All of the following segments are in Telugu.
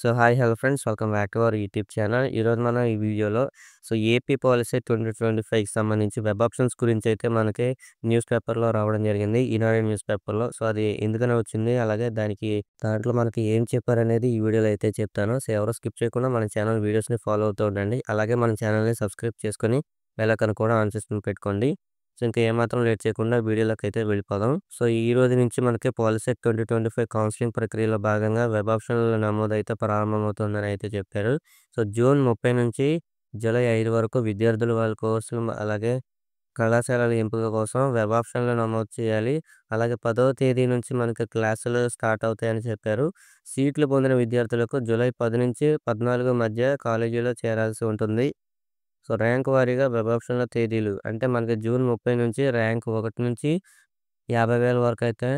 So hi hello friends welcome back to our YouTube channel. ఈరోజు మనం ఈ వీడియోలో ఏపీ పాలసీ 2025కి సంబంధించి వెబ్ ఆప్షన్స్ గురించి అయితే మనకి న్యూస్ పేపర్‌లో రావడం జరిగింది. ఈనాడు న్యూస్ పేపర్‌లో. సో అది ఎందుకని వచ్చింది? అలాగే దాంట్లో మనకి ఏం చెప్పారనేది ఈ వీడియోలో అయితే చెప్తాను. సో ఎవరు స్కిప్ చేయకుండా మన ఛానల్ వీడియోస్‌ని ఫాలో అవుతూ ఉండండి. అలాగే మన ఛానల్‌ని సబ్స్క్రైబ్ చేసుకొని బెల్ ఐకాన్ కూడా ఆన్ చేసుకొని పెట్టుకోండి. సో ఇంకా ఏమాత్రం లేట్ చేయకుండా వీడియోలోకైతే వెళ్ళిపోదాం. సో ఈ రోజు నుంచి మనకి పాలిసెట్ 2025 కౌన్సెలింగ్ ప్రక్రియలో భాగంగా వెబ్ ఆప్షన్ల నమోదైతే ప్రారంభమవుతుందని అయితే చెప్పారు. సో జూన్ 30 నుంచి జూలై 5 వరకు విద్యార్థులు వాళ్ళ కోర్సులు అలాగే కళాశాలల ఎంపిక కోసం వెబ్ ఆప్షన్‌లో నమోదు చేయాలి. అలాగే 10వ తేదీ నుంచి మనకి క్లాసులు స్టార్ట్ అవుతాయని చెప్పారు. సీట్లు పొందిన విద్యార్థులకు జూలై 10 నుంచి 14 మధ్య కాలేజీలో చేరాల్సి ఉంటుంది. సో ర్యాంక్ వారీగా వెబ్ ఆప్షన్‌ల తేదీలు అంటే మనకి జూన్ 30 నుంచి ర్యాంక్ 1 నుంచి 50,000 వరకైతే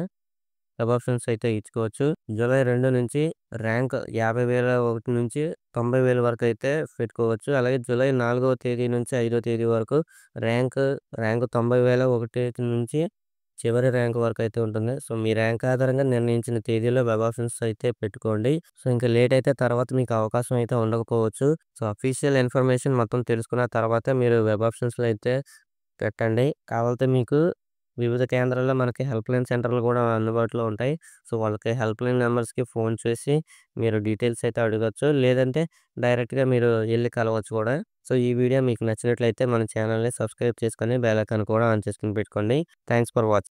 వెబ్ ఆప్షన్స్ అయితే ఇచ్చుకోవచ్చు. జూలై 2 నుంచి ర్యాంక్ 50,001 నుంచి 90,000 వరకైతే పెట్టుకోవచ్చు. అలాగే జూలై 4వ తేదీ నుంచి 5వ తేదీ వరకు ర్యాంక్ ర్యాంక్ 90,001 నుంచి చివరి ర్యాంక్ వరకైతే ఉంటుంది. సో మీ ర్యాంక్ ఆధారంగా నిర్ణయించిన తేదీలో వెబ్ ఆప్షన్స్ అయితే పెట్టుకోండి. సో ఇంకా లేట్ అయితే తర్వాత మీకు అవకాశం అయితే ఉండకపోవచ్చు. సో అఫీషియల్ ఇన్ఫర్మేషన్ మొత్తం తెలుసుకున్న తర్వాతే మీరు వెబ్ ఆప్షన్స్‌లో అయితే పెట్టండి. కావాలంటే మీకు వివిధ కేంద్రాల్లో మనకి హెల్ప్‌లైన్ సెంటర్‌లు కూడా అందుబాటులో ఉంటాయి. సో వాళ్ళకి హెల్ప్‌లైన్ నంబర్స్‌కి ఫోన్ చేసి మీరు డీటెయిల్స్ అయితే అడగొచ్చు. లేదంటే డైరెక్ట్‌గా మీరు ఎళ్లి కలవచ్చు కూడా. సో ఈ వీడియో మీకు నచ్చినట్లయితే మన ఛానల్‌ని సబ్స్క్రైబ్ చేసుకొని బెల్ ఐకాన్ కూడా ఆన్ చేసుకొని పెట్టుకోండి. Thanks for watching.